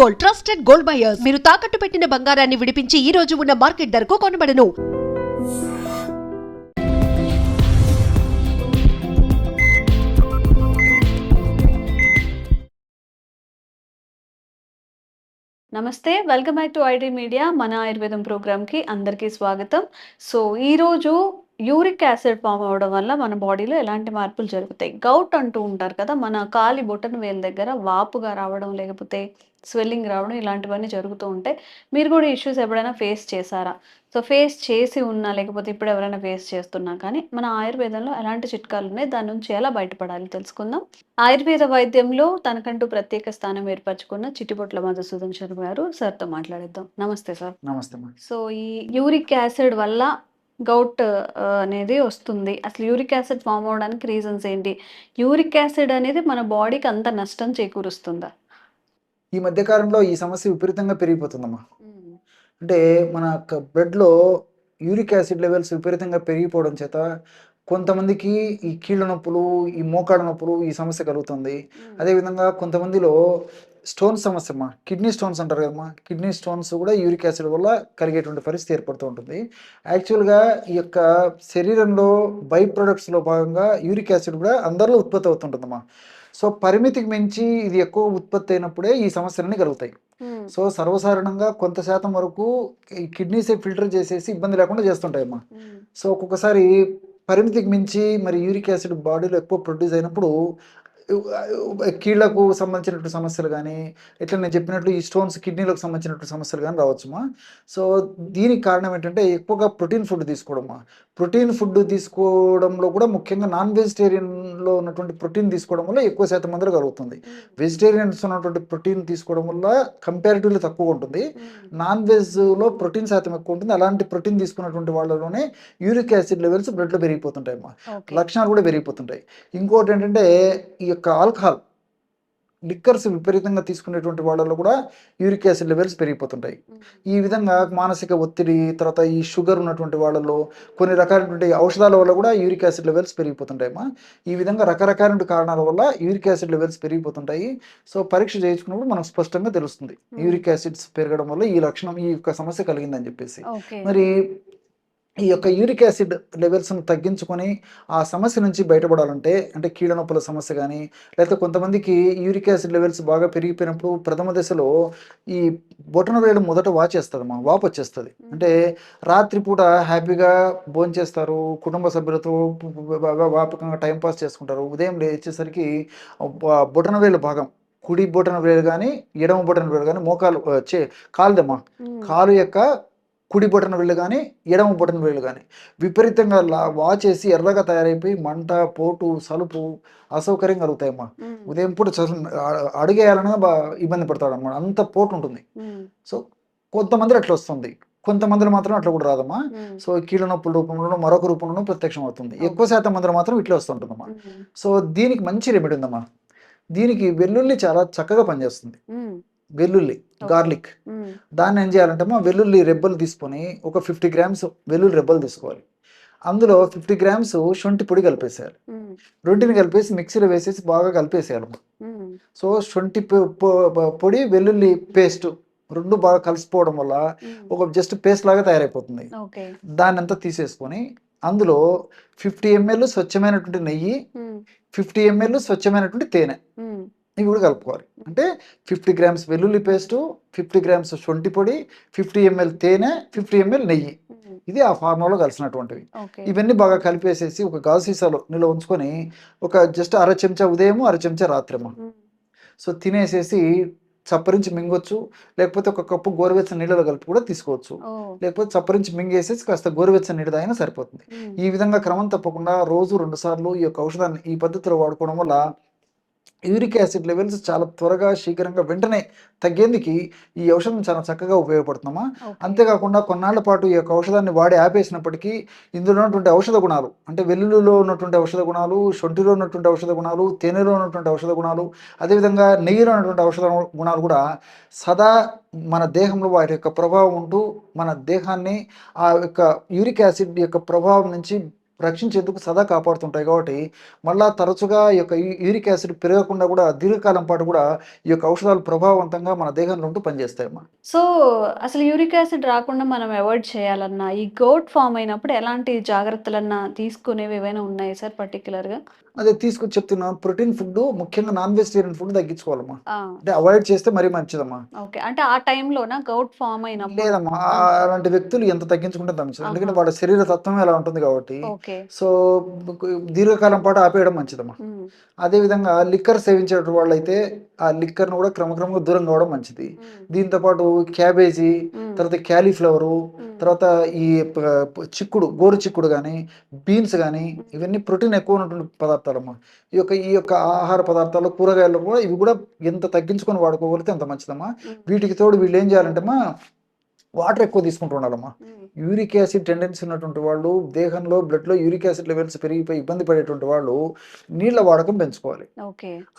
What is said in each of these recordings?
Gold, trusted gold buyers. మీరు తాకట్టు పెట్టిన బంగారాన్ని విడిపించి ఈ రోజు ఉన్న మార్కెట్ ధరకు కొనబడను. నమస్తే, welcome back to IT media. మన ఆయుర్వేదం ప్రోగ్రామ్కి అందరికీ స్వాగతం. సో ఈరోజు యూరిక్ యాసిడ్ ఫామ్ అవ్వడం వల్ల మన బాడీలో ఎలాంటి మార్పులు జరుగుతాయి? గౌట్ అంటూ ఉంటారు కదా, మన కాలి బొటన వేలు దగ్గర వాపుగా రావడం, లేకపోతే స్వెల్లింగ్ రావడం, ఇలాంటివన్నీ జరుగుతూ ఉంటాయి. మీరు కూడా ఇష్యూస్ ఎప్పుడైనా ఫేస్ చేశారా? సో ఫేస్ చేసి ఉన్నా, లేకపోతే ఇప్పుడు ఎవరైనా ఫేస్ చేస్తున్నా కానీ మన ఆయుర్వేదంలో ఎలాంటి చిట్కాలు ఉన్నాయి, దాని నుంచి ఎలా బయటపడాలి తెలుసుకుందాం. ఆయుర్వేద వైద్యంలో తనకంటూ ప్రత్యేక స్థానం ఏర్పరచుకున్న చిట్టిపొట్ల మధుసూదన్ శర్మ గారు, సార్తో మాట్లాడిద్దాం. నమస్తే సార్. నమస్తే అమ్మా. సో ఈ యూరిక్ యాసిడ్ వల్ల గౌట్ అనేది వస్తుంది. అసలు యూరిక్ యాసిడ్ ఫామ్ అవడానికి రీజన్స్ ఏంటి? యూరిక్ యాసిడ్ అనేది మన బాడీకి అంత నష్టం చేకూరుస్తుందా? ఈ మధ్య కాలంలో ఈ సమస్య విపరీతంగా పెరిగిపోతుందమ్మా. అంటే మన బ్లడ్లో యూరిక్ యాసిడ్ లెవెల్స్ విపరీతంగా పెరిగిపోవడం చేత కొంతమందికి ఈ కీళ్ళ నొప్పులు, ఈ మోకాళ్ళ నొప్పులు, ఈ సమస్య కలుగుతుంది. అదేవిధంగా కొంతమందిలో స్టోన్స్ సమస్య అమ్మా, కిడ్నీ స్టోన్స్ అంటారు కదమ్మా, కిడ్నీ స్టోన్స్ కూడా యూరిక్ యాసిడ్ వల్ల కలిగేటువంటి పరిస్థితి ఏర్పడుతూ ఉంటుంది. యాక్చువల్గా ఈ యొక్క శరీరంలో బై ప్రొడక్ట్స్లో భాగంగా యూరిక్ యాసిడ్ కూడా అందరిలో ఉత్పత్తి అవుతుంటుందమ్మా. సో పరిమితికి మించి ఇది ఎక్కువ ఉత్పత్తి అయినప్పుడే ఈ సమస్యలన్నీ కలుగుతాయి. సో సర్వసాధారణంగా కొంత శాతం వరకు ఈ కిడ్నీసే ఫిల్టర్ చేసేసి ఇబ్బంది లేకుండా చేస్తుంటాయమ్మా. సో ఒక్కొక్కసారి పరిమితికి మించి మరి యూరిక్ యాసిడ్ బాడీలో ఎక్కువ ప్రొడ్యూస్ అయినప్పుడు కీళ్లకు సంబంధించినటువంటి సమస్యలు కానీ, ఇట్లా నేను చెప్పినట్లు ఈ స్టోన్స్ కిడ్నీలకు సంబంధించినటువంటి సమస్యలు కానీ రావచ్చుమా. సో దీనికి కారణం ఏంటంటే ఎక్కువగా ప్రోటీన్ ఫుడ్ తీసుకోవడమా. ప్రోటీన్ ఫుడ్ తీసుకోవడంలో కూడా ముఖ్యంగా నాన్ వెజిటేరియన్లో ఉన్నటువంటి ప్రోటీన్ తీసుకోవడం వల్ల ఎక్కువ శాతం మందిలో కలుగుతుంది. వెజిటేరియన్స్ ఉన్నటువంటి ప్రోటీన్ తీసుకోవడం వల్ల కంపారిటివ్లీ తక్కువ ఉంటుంది. నాన్ వెజ్లో ప్రోటీన్ శాతం ఎక్కువ ఉంటుంది. అలాంటి ప్రోటీన్ తీసుకున్నటువంటి వాళ్ళలోనే యూరిక్ యాసిడ్ లెవెల్స్ బ్లడ్లో పెరిగిపోతుంటాయి అమ్మా. లక్షణాలు కూడా పెరిగిపోతుంటాయి. ఇంకోటి ఏంటంటే ఈ యొక్క ఆల్కహాల్, లిక్కర్స్ విపరీతంగా తీసుకునేటువంటి వాళ్ళలో కూడా యూరిక్ యాసిడ్ లెవెల్స్ పెరిగిపోతుంటాయి. ఈ విధంగా మానసిక ఒత్తిడి, తర్వాత ఈ షుగర్ ఉన్నటువంటి వాళ్ళలో కొన్ని రకాలైనటువంటి ఔషధాల వల్ల కూడా యూరిక్ యాసిడ్ లెవెల్స్ పెరిగిపోతుంటాయమ్మా. ఈ విధంగా రకరకాల కారణాల వల్ల యూరిక్ యాసిడ్ లెవెల్స్ పెరిగిపోతుంటాయి. సో పరీక్ష చేయించుకున్నప్పుడు మనకు స్పష్టంగా తెలుస్తుంది యూరిక్ యాసిడ్స్ పెరగడం వల్ల ఈ లక్షణం, ఈ యొక్క సమస్య కలిగిందని చెప్పేసి. మరి ఈ యొక్క యూరిక్ యాసిడ్ లెవెల్స్ను తగ్గించుకొని ఆ సమస్య నుంచి బయటపడాలంటే, అంటే కీళ్ళ నొప్పుల సమస్య కానీ, లేకపోతే కొంతమందికి యూరిక్ యాసిడ్ లెవెల్స్ బాగా పెరిగిపోయినప్పుడు ప్రథమ దశలో ఈ బొటన వేలు మొదట వాచేస్తుందమ్మా, వాపు వచ్చేస్తుంది. అంటే రాత్రిపూట హ్యాపీగా భోంచేస్తారు, కుటుంబ సభ్యులతో బాగా వ్యాపకంగా టైంపాస్ చేసుకుంటారు. ఉదయం లేచేసరికి బొటన వేలు భాగం, కుడి బొటన వేలు కానీ ఎడమ బొటన వేలు కానీ, మోకాలు కాలుదమ్మా, కాలు యొక్క కుడి బొటన వేళ్ళు కానీ ఎడమ బొటన వేళ్ళు కానీ విపరీతంగా వాచేసి ఎర్రగా తయారైపోయి మంట, పోటు, సలుపు, అసౌకర్యం కలుగుతాయమ్మా. ఉదయం పూట అడుగేయాలన్నా ఇబ్బంది పడతాడు అన్నమాట, అంత పోటు ఉంటుంది. సో కొంతమంది అట్లా వస్తుంది, కొంతమందిలో మాత్రం అట్లా కూడా రాదమ్మా. సో కీళ్ళ నొప్పుల రూపంలోనూ మరొక రూపంలోనూ ప్రత్యక్షం అవుతుంది. ఎక్కువ శాతం మందిలో మాత్రం ఇట్లా వస్తుంటుందమ్మా. సో దీనికి మంచి రెమెడీ ఉందమ్మా. దీనికి వెల్లుల్లి చాలా చక్కగా పనిచేస్తుంది. వెల్లుల్లి, గార్లిక్, దాన్ని ఏం చేయాలంటే వెల్లుల్లి రెబ్బలు తీసుకొని ఒక 50 గ్రామ్స్ వెల్లుల్లి రెబ్బలు తీసుకోవాలి. అందులో 50 గ్రామ్స్ శొంఠి పొడి కలిపేసేయాలి. రెంటిని కలిపేసి మిక్సీలో వేసేసి బాగా కలిపేసేయాలి. సో శొంఠి పొడి, వెల్లుల్లి పేస్ట్ రెండు బాగా కలిసిపోవడం వల్ల ఒక జస్ట్ పేస్ట్ లాగా తయారైపోతుంది. దాన్ని అంతా తీసేసుకొని అందులో 50 ml స్వచ్ఛమైనటువంటి నెయ్యి, 50 ml స్వచ్ఛమైనటువంటి తేనె, ఇవి కూడా కలుపుకోవాలి. అంటే 50 గ్రామ్స్ వెల్లుల్లి పేస్టు, 50 గ్రామ్స్ శొంఠి పొడి, 50 ml తేనె, 50 ml నెయ్యి, ఇది ఆ ఫార్ములాలో కలిసినటువంటివి. ఇవన్నీ బాగా కలిపేసేసి ఒక గాజు సీసాలో నిల్వ ఉంచుకొని ఒక జస్ట్ అర చెంచా ఉదయము, అర చెంచా రాత్రేమో సో తినేసేసి చప్పరించి మింగొచ్చు. లేకపోతే ఒక కప్పు గోరువెచ్చని నీళ్ళలో కలిపి కూడా తీసుకోవచ్చు. లేకపోతే చప్పరించి మింగేసేసి కాస్త గోరువెచ్చని నీళ్ళు తాగినా సరిపోతుంది. ఈ విధంగా క్రమం తప్పకుండా రోజు 2 సార్లు ఈ యొక్క ఔషధాన్ని ఈ పద్ధతిలో వాడుకోవడం వల్ల యూరిక్ యాసిడ్ లెవెల్స్ చాలా త్వరగా, శీఘ్రంగా, వెంటనే తగ్గేందుకు ఈ ఔషధం చాలా చక్కగా ఉపయోగపడుతుందమ్మా. అంతేకాకుండా కొన్నాళ్ల పాటు ఈ యొక్క ఔషధాన్ని వాడి ఆపేసినప్పటికీ ఇందులో ఉన్నటువంటి ఔషధ గుణాలు, అంటే వెల్లుల్లిలో ఉన్నటువంటి ఔషధ గుణాలు, శొంఠిలో ఉన్నటువంటి ఔషధ గుణాలు, తేనెలో ఉన్నటువంటి ఔషధ గుణాలు, అదేవిధంగా నెయ్యిలో ఉన్నటువంటి ఔషధ గుణాలు కూడా సదా మన దేహంలో వాటి యొక్క ప్రభావం ఉంటూ మన దేహాన్ని ఆ యొక్క యూరిక్ యాసిడ్ యొక్క ప్రభావం నుంచి రక్షించేందుకు సదా కాపాడుతుంటాయి కాబట్టి మళ్ళా తరచుగా ఈ యొక్క యూరిక్ యాసిడ్ పెరగకుండా కూడా దీర్ఘకాలం పాటు కూడా ఈ యొక్క ఔషధాలు ప్రభావవంతంగా మన దేహంలో ఉంటూ పనిచేస్తాయమ్మా. సో అసలు యూరిక్ యాసిడ్ రాకుండా మనం అవాయిడ్ చేయాలన్నా ఈ గౌట్ ఫామ్ అయినప్పుడు ఎలాంటి జాగ్రత్తలన్నా తీసుకునేవి ఏవైనా ఉన్నాయి సార్ పర్టికులర్గా? అదే తీసుకొచ్చి చెప్తున్నాం, ప్రోటీన్ ఫుడ్ ముఖ్యంగా నాన్ వెజిటేరియన్ ఫుడ్ తగ్గించుకోవాలమ్మా. అంటే అవాయిడ్ చేస్తే మరీ మంచిదమ్మా. ఓకే, అంటే ఆ టైంలోనా గౌట్ ఫామ్ అయినప్పుడు? లేదమ్మా, అలాంటి వ్యక్తులు ఎంత తగ్గించుకుంటే అంత మంచిది. ఎందుకంటే వాళ్ళ శరీర తత్వం ఎలా ఉంటుంది కాబట్టి. ఓకే. సో దీర్ఘకాలం పాటు ఆపేయడం మంచిదమ్మా. అదేవిధంగా లిక్కర్ సేవించే వాళ్ళు అయితే ఆ లిక్కర్ను కూడా క్రమక్రమంగా దూరం కావడం మంచిది. దీంతో పాటు క్యాబేజీ, తర్వాత క్యాలీఫ్లవరు, తర్వాత ఈ చిక్కుడు, గోరు చిక్కుడు కానీ, బీన్స్ కానీ, ఇవన్నీ ప్రోటీన్ ఎక్కువ ఉన్నటువంటి పదార్థాలమ్మా. ఈ యొక్క ఆహార పదార్థాలు, కూరగాయలు కూడా ఇవి కూడా ఎంత తగ్గించుకొని వాడుకోగలిగితే అంత మంచిదమ్మా. వీటికి తోడు వీళ్ళు ఏం చేయాలంటేమ్మా, వాటర్ ఎక్కువ తీసుకుంటూ ఉండాలమ్మా. యూరిక్ యాసిడ్ టెండెన్సీ ఉన్నటువంటి వాళ్ళు, దేహంలో బ్లడ్లో యూరిక్ యాసిడ్ లెవెల్స్ పెరిగిపోయి ఇబ్బంది పడేటువంటి వాళ్ళు నీళ్ళ వాడకం పెంచుకోవాలి.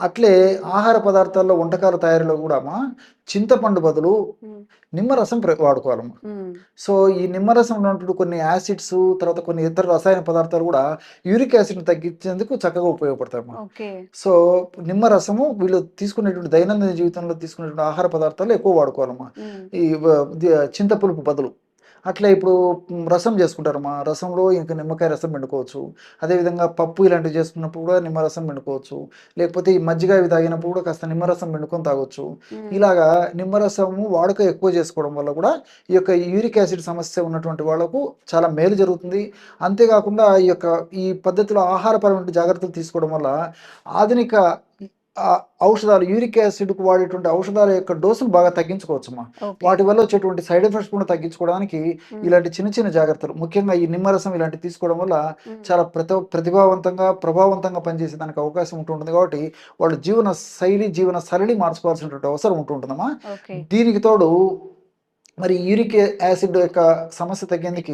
అట్లే ఆహార పదార్థాల్లో, వంటకాల తయారీలో కూడా అమ్మా చింతపండు బదులు నిమ్మరసం వాడుకోవాలమ్మా. సో ఈ నిమ్మరసంలో ఉన్నటువంటి కొన్ని యాసిడ్స్, తర్వాత కొన్ని ఇతర రసాయన పదార్థాలు కూడా యూరిక్ యాసిడ్ని తగ్గించేందుకు చక్కగా ఉపయోగపడతాయమ్మా. సో నిమ్మరసము వీళ్ళు తీసుకునేటువంటి దైనందిన జీవితంలో తీసుకునేటువంటి ఆహార పదార్థాలు ఎక్కువ వాడుకోవాలమ్మా, ఈ చింతపులుపు బదులు. అట్లా ఇప్పుడు రసం చేసుకుంటారమ్మా, రసంలో ఇంకా నిమ్మకాయ రసం పిండుకోవచ్చు. అదేవిధంగా పప్పు ఇలాంటివి చేసుకున్నప్పుడు కూడా నిమ్మరసం పిండుకోవచ్చు. లేకపోతే ఈ మజ్జిగ ఇవి తాగినప్పుడు కూడా కాస్త నిమ్మరసం పిండుకొని తాగొచ్చు. ఇలాగా నిమ్మరసము వాడుక ఎక్కువ చేసుకోవడం వల్ల కూడా ఈ యొక్క యూరిక్ యాసిడ్ సమస్య ఉన్నటువంటి వాళ్ళకు చాలా మేలు జరుగుతుంది. అంతేకాకుండా ఈ పద్ధతిలో ఆహారపరమైన జాగ్రత్తలు తీసుకోవడం వల్ల ఆధునిక ఔషధాలు, యూరిక్ యాసిడ్కు వాడేటువంటి ఔషధాల యొక్క డోసును బాగా తగ్గించుకోవచ్చమ్మా. వాటి వల్ల వచ్చేటువంటి సైడ్ ఎఫెక్ట్స్ కూడా తగ్గించుకోవడానికి ఇలాంటి చిన్న చిన్న జాగ్రత్తలు, ముఖ్యంగా ఈ నిమ్మరసం ఇలాంటివి తీసుకోవడం వల్ల చాలా ప్రభావవంతంగా పనిచేసే దానికి అవకాశం ఉంటుంటుంది. కాబట్టి వాళ్ళు జీవన సరళి మార్చుకోవాల్సినటువంటి అవసరం ఉంటుంటుందమ్మా. దీనికి తోడు మరి యూరిక్ యాసిడ్ యొక్క సమస్య తగ్గేందుకు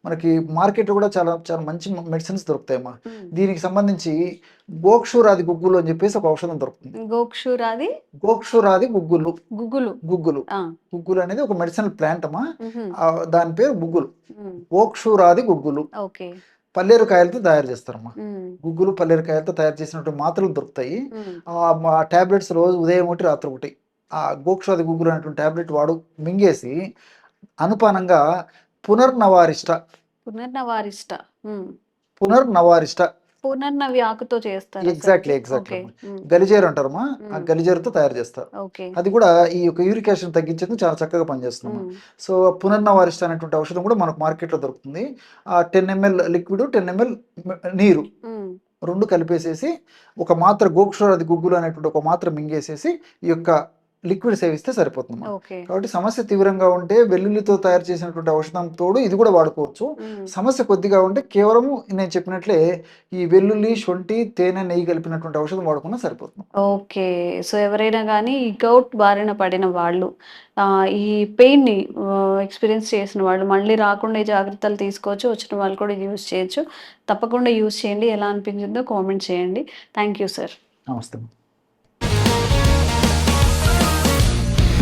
మనకి మార్కెట్లో కూడా చాలా చాలా మంచి మెడిసిన్స్ దొరుకుతాయమ్మా. దీనికి సంబంధించి గోక్షూరాది గుగ్గులు అని చెప్పేసి ఒక ఔషధం దొరుకుతుంది. గోక్షూరాది గుగ్గులు అనేది ఒక మెడిసినల్ ప్లాంట్ అమ్మా. దాని పేరు గుగ్గులు, గోక్షూరాది గుగ్గులు. పల్లేరుకాయలతో తయారు చేస్తారమ్మా. గుగ్గులు పల్లేరుకాయలతో తయారు చేసినటువంటి మాత్రలు దొరుకుతాయి. ఆ టాబ్లెట్స్ రోజు ఉదయం ఒకటి రాత్రి ఒకటి ఆ గోక్షాది గుగ్గులు అనేటువంటి టాబ్లెట్ మింగేసి అనుపానంగా పునర్నవారిష్ట పునర్నవి ఆకుతో చేస్తారు. ఎగ్జాక్ట్లీ గలిజేరు అంటారమ్మా. ఆ గలిజేరుతో తయారు చేస్తారు. అది కూడా ఈ యొక్క యూరిక్ యాసిడ్ తగ్గించేందుకు చాలా చక్కగా పనిచేస్తుంది. సో పునర్నవారిష్ట అనేటువంటి ఔషధం కూడా మనకు మార్కెట్లో దొరుకుతుంది. ఆ 10 ml లిక్విడ్, 10 ml నీరు రెండు కలిపేసేసి ఒక మాత్ర గోక్షూరాది గుగ్గులు అనేటువంటి ఒక మాత్ర మింగేసేసి ఈ యొక్క లిక్విడ్ సేవిస్తే సరిపోతుంది. కాబట్టి సమస్య తీవ్రంగా ఉంటే వెల్లుల్లితో తయారు చేసినటువంటి ఔషధం తోడు ఇది కూడా వాడుకోవచ్చు. సమస్య కొద్దిగా ఉంటే కేవలము నేను చెప్పినట్లే ఈ వెల్లుల్లి, శొంఠి, తేనె, నెయ్యి కలిపినటువంటి ఔషధం వాడుకున్నా సరిపోతుంది. ఓకే. సో ఎవరైనా కానీ ఈ గౌట్ బారిన పడిన వాళ్ళు, ఈ పెయిన్ని ఎక్స్పీరియన్స్ చేసిన వాళ్ళు మళ్ళీ రాకుండా ఈ జాగ్రత్తలు తీసుకోవచ్చు. వచ్చిన వాళ్ళు కూడా యూజ్ చేయొచ్చు. తప్పకుండా యూజ్ చేయండి. ఎలా అనిపించిందో కామెంట్ చేయండి. Thank you sir. నమస్తే.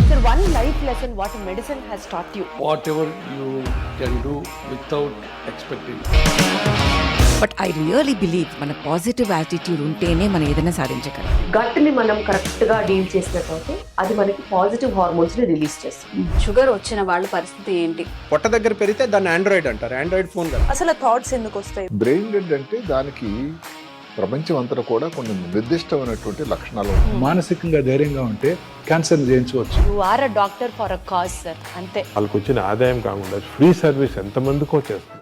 Sir, one life lesson what medicine has taught you. Whatever you can do without expecting. But I really believe మన పాజిటివ్ యాటిట్యూడ్ ఉంటేనే మనం ఏదైనా సాధించగలం. గట్ని మనం కరెక్ట్గా డీల్ చేసినట్లయితే అది మనకి పాజిటివ్ హార్మోన్స్ని రిలీజ్ చేస్తుంది. షుగర్ వచ్చిన వాళ్ళ పరిస్థితి ఏంటి? పొట్ట దగ్గర పెరిగితే దాన్ని ఆండ్రాయిడ్ అంటారు. ఆండ్రాయిడ్ ఫోన్ కదా. అసలు థాట్స్ ఎందుకు వస్తాయి? బ్రెయిన్ డెడ్ అంటే దానికి ప్రపంచం అంతా కూడా కొన్ని నిర్దిష్టమైనటువంటి లక్షణాలు. మానసికంగా ధైర్యంగా ఉంటే క్యాన్సర్ జయించవచ్చు. You are a doctor for a cause, sir. అంతే. వాళ్ళకు వచ్చిన ఆదాయం కాకుండా ఫ్రీ సర్వీస్ ఎంతమందికో చేస్తారు.